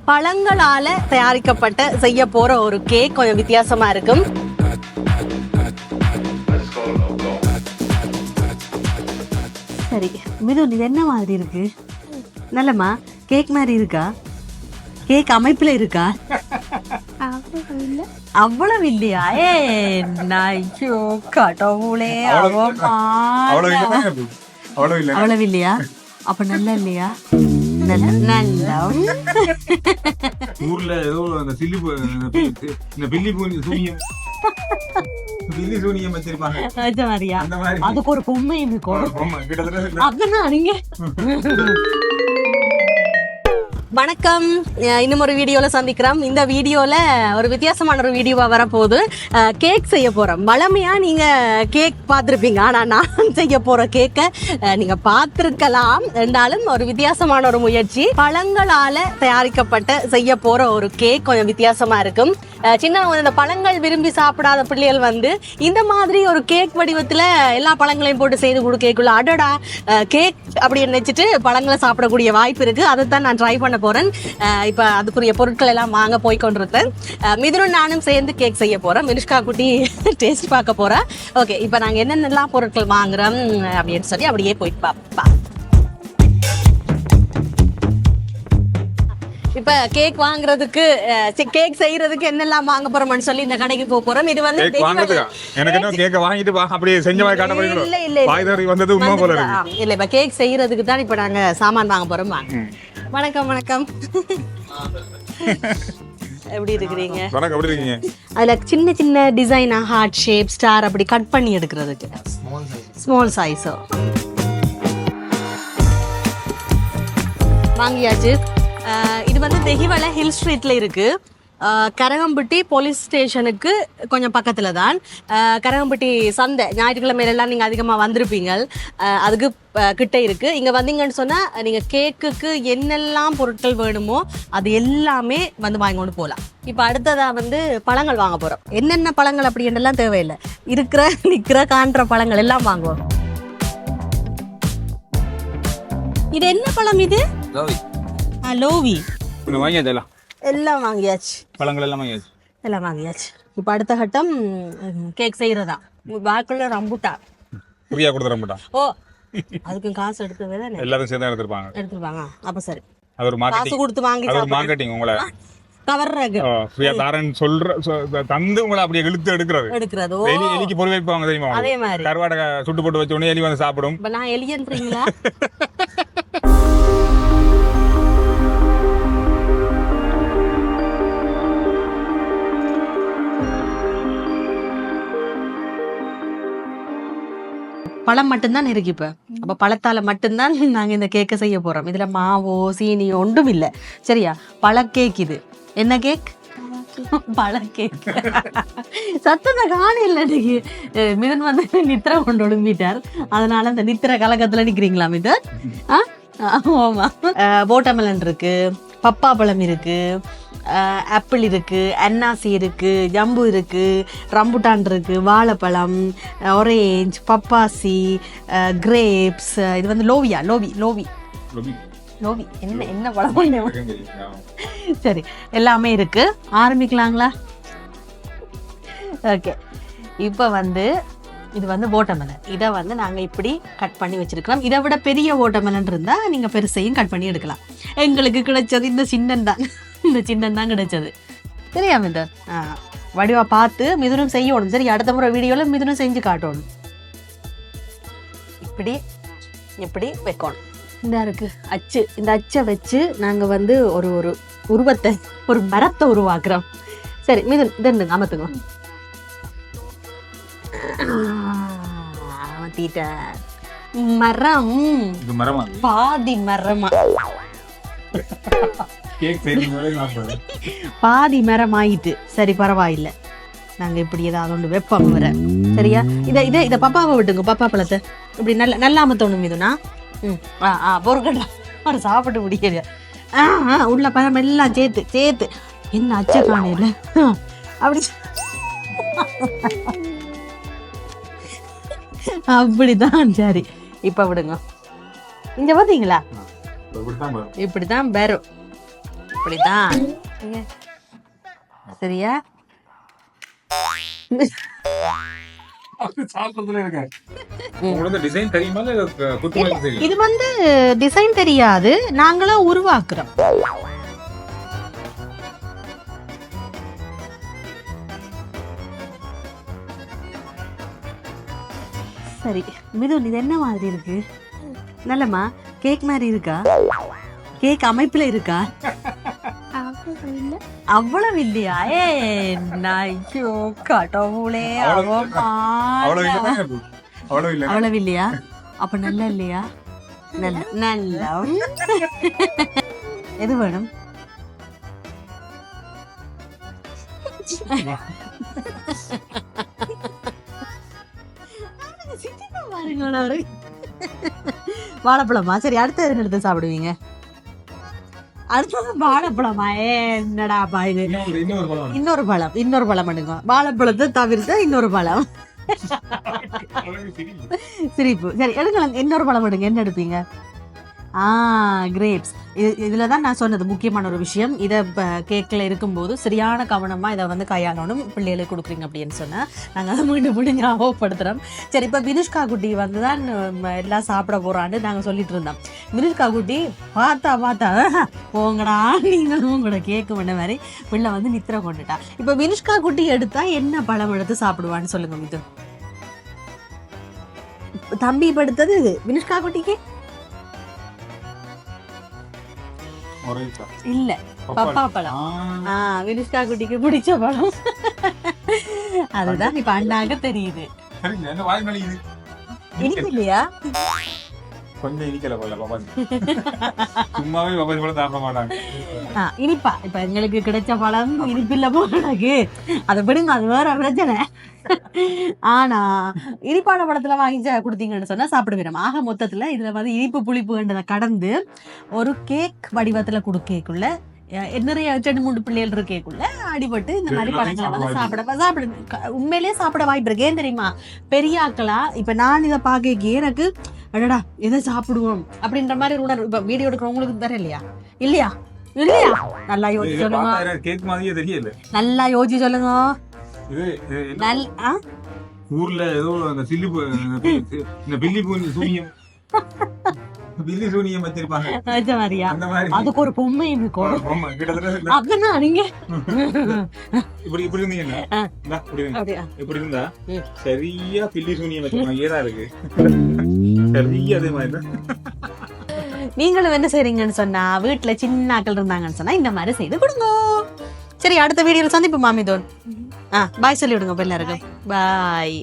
பழங்களால தயாரிக்கப்பட்ட செய்ய போற ஒரு கேக் கொஞ்சம் வித்தியாசமா இருக்கும். சரி மிதுன், இது என்ன மாதிரி இருக்கு? நல்லம்மா, கேக் மாதிரி இருக்கா? கேக் அமைப்புல இருக்கா? அவ்வளவு இல்லையா? ஐயோ கடவுளே, அவ்வளவு இல்லையா? அப்ப நல்லா இல்லையா? நல்லா ஊர்ல ஏதோ அந்த அதுக்கு ஒரு பொம்மை நீங்க. வணக்கம், இன்னும் ஒரு வீடியோல சந்திக்கிறோம். இந்த வீடியோல ஒரு வித்தியாசமான ஒரு வீடியோவா வரப்போகுது. கேக் செய்ய போறோம். வளமையா நீங்க கேக் பார்த்துருப்பீங்க, ஆனா நான் செய்ய போற கேக்கை நீங்க பார்த்துருக்கலாம். இருந்தாலும் ஒரு வித்தியாசமான ஒரு முயற்சி. பழங்களால தயாரிக்கப்பட்ட செய்ய போற ஒரு கேக் கொஞ்சம் வித்தியாசமா இருக்கும். சின்ன இந்த பழங்கள் விரும்பி சாப்பிடாத பிள்ளைகள் வந்து இந்த மாதிரி ஒரு கேக் வடிவத்துல எல்லா பழங்களையும் போட்டு செய்து கொடுக்கக்குள்ள அடடா கேக் அப்படின்னு நினைச்சிட்டு பழங்களை சாப்பிடக்கூடிய வாய்ப்பு இருக்கு. அதைத்தான் நான் ட்ரை பண்ண போறேன். இப்ப அதுக்குரிய பொருட்கள் எல்லாம் வாங்க போய் கொண்டிருக்கேன். மிதுனும் நானும் சேர்ந்து கேக் செய்ய போறோம். மினுஷ்கா குட்டி டேஸ்ட் பார்க்க போறேன். ஓகே, இப்ப நாங்க என்னென்னலாம் பொருட்கள் வாங்குறோம் அப்படின்னு சொல்லி அப்படியே போயிட்டு பாப்பா. இப்ப கேக் வாங்குறதுக்கு கேக் செய்யறதுக்கு என்னெல்லாம் வாங்க போறோம்னு சொல்லி இந்த கடைக்கு போறோம். இது வந்து எனக்கு என்ன கேக்க வாங்கிட்டு வா அப்படியே செஞ்ச மாதிரி காட்ட போறீங்களோ? இல்ல இல்ல வாய்தாரி வந்தது உண்மை போல இருக்கு. இல்ல, இப்ப கேக் செய்யறதுக்கு தான் இப்ப நாங்க சாமான் வாங்க போறோம். வணக்கம். வணக்கம், எப்படி இருக்கிறீங்க? வணக்கம், எப்படி இருக்கீங்க? அதுல சின்ன சின்ன டிசைனா ஹார்ட் ஷேப், ஸ்டார் அப்படி கட் பண்ணி எடுக்கிறதுக்கு ஸ்மால் சைஸோ வாங்கியாச்சு. இது வந்து தெஹிவள ஹில் ஸ்ட்ரீட்ல இருக்கு. கரகம்பட்டி போலீஸ் ஸ்டேஷனுக்கு கொஞ்சம் பக்கத்துல தான். கரகம்பட்டி சந்தை ஞாயிற்றுக்கிழமையிலாம் நீங்க அதிகமா வந்திருப்பீங்க, அதுக்கு கிட்ட இருக்கு. இங்க வந்தீங்கன்னு சொன்னா நீங்க கேக்குக்கு என்னெல்லாம் பொருட்கள் வேணுமோ அது எல்லாமே வந்து வாங்கி கொண்டு போகலாம். இப்ப அடுத்ததா வந்து பழங்கள் வாங்க போறோம். என்னென்ன பழங்கள் அப்படி என்னெல்லாம் தேவையில்லை, இருக்கிற நிக்கிற காண்ற பழங்கள் எல்லாம் வாங்குவோம். இது என்ன பழம்? இது லோவி. எல்லாம் வாங்கியாச்சு, பழங்கள் எல்லாம் வாங்கியாச்சு. இப்ப அடுத்த கட்டம் கேக் செய்யறதா. வாக்குள்ள ரம்புட்டா ஃப்ரீயா கொடுத்த ரம்புட்டா. ஓ, அதுக்கு காசு எடுத்து எல்லாரும் சேர்ந்து எடுத்துப்பாங்க. அப்ப சரி, அது ஒரு காசு கொடுத்து வாங்கி மார்க்கெட்டிங். உங்களை கவர்றது ஃப்ரீயா தாரன்னு சொல்ற தந்து உங்களை அப்படியே இழுத்து எடுக்கிறது. எலிக்கு பொருள் வைப்பாங்க தெரியுமா? அதே மாதிரி கருவாடை சுட்டு போட்டு வச்ச உடனே எலி வந்து சாப்பிடும். நான் எலியன்றீங்களா? பழம் மட்டும்தான் இருக்கு இப்ப. அப்ப பழத்தால மட்டும்தான் நாங்க இந்த கேக்க செய்ய போறோம். இதுல மாவோ சீனியோ ஒன்றும் இல்லை. சரியா? பழ கேக். இது என்ன கேக்? பழ கேக். சத்தத்தை காண இல்லை. இன்னைக்கு மிதன் வந்து நித்திரை கொண்டு ஒழுங்கிட்டார், அதனால அந்த நித்திரை கலக்கத்துல நிக்கிறீங்களா மிதன்? ஆமா. வாட்டர்மெலன் இருக்கு, பப்பா பழம் இருக்கு, ஆப்பிள் இருக்கு, அன்னாசி இருக்கு, ஜம்பு இருக்கு, ரம்புட்டான் இருக்கு, வாழைப்பழம், ஆரஞ்சு, பப்பாசி, கிரேப்ஸ். இது வந்து லோவியா? லோவி என்ன பழம்? சரி, எல்லாமே இருக்கு. ஆரம்பிக்கலாங்களா? ஓகே. இப்போ வந்து இது வந்து வாட்டர்மெலன். இதை வந்து நாங்கள் இப்படி கட் பண்ணி வச்சிருக்கிறோம். இதை விட பெரிய வாட்டர்மெலன் இருந்தால் நீங்கள் பெருசையும் கட் பண்ணி எடுக்கலாம். எங்களுக்கு கிடைச்சது இந்த சின்னம் தான் கிடைச்சது. சரியா மிதன்? வடிவா பார்த்து மிதுனும் செய்யணும். சரி, அடுத்த முறை வீடியோவில் மிதுனும் செஞ்சு காட்டணும். இப்படி வைக்கணும். இந்த இருக்கு அச்சு. இந்த அச்சை வச்சு நாங்கள் வந்து ஒரு உருவத்தை, ஒரு மரத்தை உருவாக்குறோம். சரி மிதுன், இதெண்டு அமத்துங்க. மரம் பாதி மரமா? பாதி மரம் ஆயிட்டு. சரி, பரவாயில்ல. நாங்க இப்படி ஏதாவது ஒன்று வைப்போம் வர. சரியா? இத பப்பாவை விட்டுங்க. பப்பா பழத்தை இப்படி நல்லா அமத்தணும் மிதுனா. பொறுக்கடா, ஒரு சாப்பிட்டு முடிக்கலையா? உள்ள பழம் எல்லாம் சேர்த்து என்ன அச்ச காணையில அப்படி அப்படிதான். சரி, இப்ப விடுங்க. இங்க பாத்தீங்களா? இப்படிதான் வரும். இப்படிதான். சரியா? டிசைன் தெரியுமா இல்ல குத்துமதிப்பு தெரியும்? இது வந்து டிசைன் தெரியாது, நாங்களா உருவாக்குறோம். சரி மிதுன், இது என்ன மாதிரி இருக்கு? நல்லம்மா, கேக் மாதிரி இருக்கா? கேக் அமைப்புல இருக்கா? அவ்வளவு இல்லையா? கடவுளே, அவ்வளவு இல்லையா? அப்ப நல்லா இல்லையா? நல்லா எது வேணும்? வாழைப்பழமா? சரி, அடுத்த எது எடுத்து சாப்பிடுவீங்க? அடுத்தது வாழைப்பழமா? என்னடா இது? இன்னொரு பழம் எடுங்க. வாழைப்பழத்தை தவிர்த்து இன்னொரு பழம். சிரிப்பு. சரி எடுங்க, இன்னொரு பழம் எடுங்க. என்ன எடுப்பீங்க? கிரேப்ஸ். இதில் தான் நான் சொன்னது முக்கியமான ஒரு விஷயம். இதை கேக்கில் இருக்கும்போது சரியான கவனமாக இதை வந்து கையாளணும். பிள்ளைகளுக்கு கொடுக்குறீங்க அப்படின்னு சொன்னால் நாங்கள் அதை மீண்டும் ஞாபகப்படுத்துகிறோம். சரி, இப்போ வினுஷ்கா குட்டி வந்து தான் எல்லாம் சாப்பிட போகிறான்னு நாங்கள் சொல்லிட்டு இருந்தோம். வினுஷ்கா குட்டி பார்த்தா போங்கடா நீங்களும் உங்களோட கேக்கு பண்ண மாதிரி பிள்ளை வந்து நித்திர கொண்டுட்டா. இப்போ வினுஷ்கா குட்டி எடுத்தா என்ன பழம் எடுத்து சாப்பிடுவான்னு சொல்லுங்க மிது. தம்பி இப்போ எடுத்தது வினுஷ்கா குட்டிக்கு இல்ல, பப்பா பழம். வினுஷ்கா குட்டிக்கு பிடிச்ச பழம் அதுதான் இப்ப அண்ணாங்க தெரியுது. இனிப்பு இல்லையா? கொஞ்சம் இனிக்கல போல பாப்பா. சும்மாவே பாப்பா கூட சாப்பிட மாட்டாங்க. இனிப்பா இப்ப எங்களுக்கு கிடைச்ச பழம் இனிப்பில்ல போனக்கு அதை விடுங்க, அது வேற பிரச்சனை. ஆனா இனிப்பான பழத்துல வாங்கி கொடுத்தீங்கன்னு சொன்னா சாப்பிடுவோம். ஆக மொத்தத்துல இதுல வந்து இனிப்பு புளிப்புன்றதை கடந்து ஒரு கேக் வடிவத்துல கொடுக்கக்குள்ள நிறைய 2-3 பிள்ளைகள் இருக்கேக்குள்ள அடிபட்டு இந்த மாதிரி பழங்களை வந்து சாப்பிட உண்மையிலேயே சாப்பிட வாய்ப்பு இருக்கு. ஏன் தெரியுமா? பெரிய ஆக்களா இப்ப நான் இதை பாக்க எனக்கு அடடா எதை சாப்பிடுவோம் அப்படின்ற மாதிரி ஒரு உணர்வு. இப்ப வீடியோ எடுக்கிறவங்களுக்கு தர இல்லையா? நல்லா யோசிச்சு சொல்லுங்க. கேக் மாதிரியே தெரியல. நல்லா யோசிச்சு சொல்லுங்க. ஊர்ல ஏதோ அந்த பில்லி சூனியம் வச்சிருப்பாங்க. அதுக்கு ஒரு பொம்மை அப்படின்னா நீங்க இப்படி இருந்தா சரியா பில்லி சூனியம் வச்சிருப்பாங்க. ஏதா இருக்கு சரியா அதே மாதிரி. நீங்களும் என்ன செய்றீங்கன்னு சொன்னா, வீட்டுல சின்ன ஆக்கள் இருந்தாங்கன்னு சொன்னா இந்த மாதிரி செய்து கொடுங்க. சரி, அடுத்த வீடியோல சந்திப்பு மாமிதோன். பாய் சொல்லி விடுங்க எல்லாருக்கும். பாய்.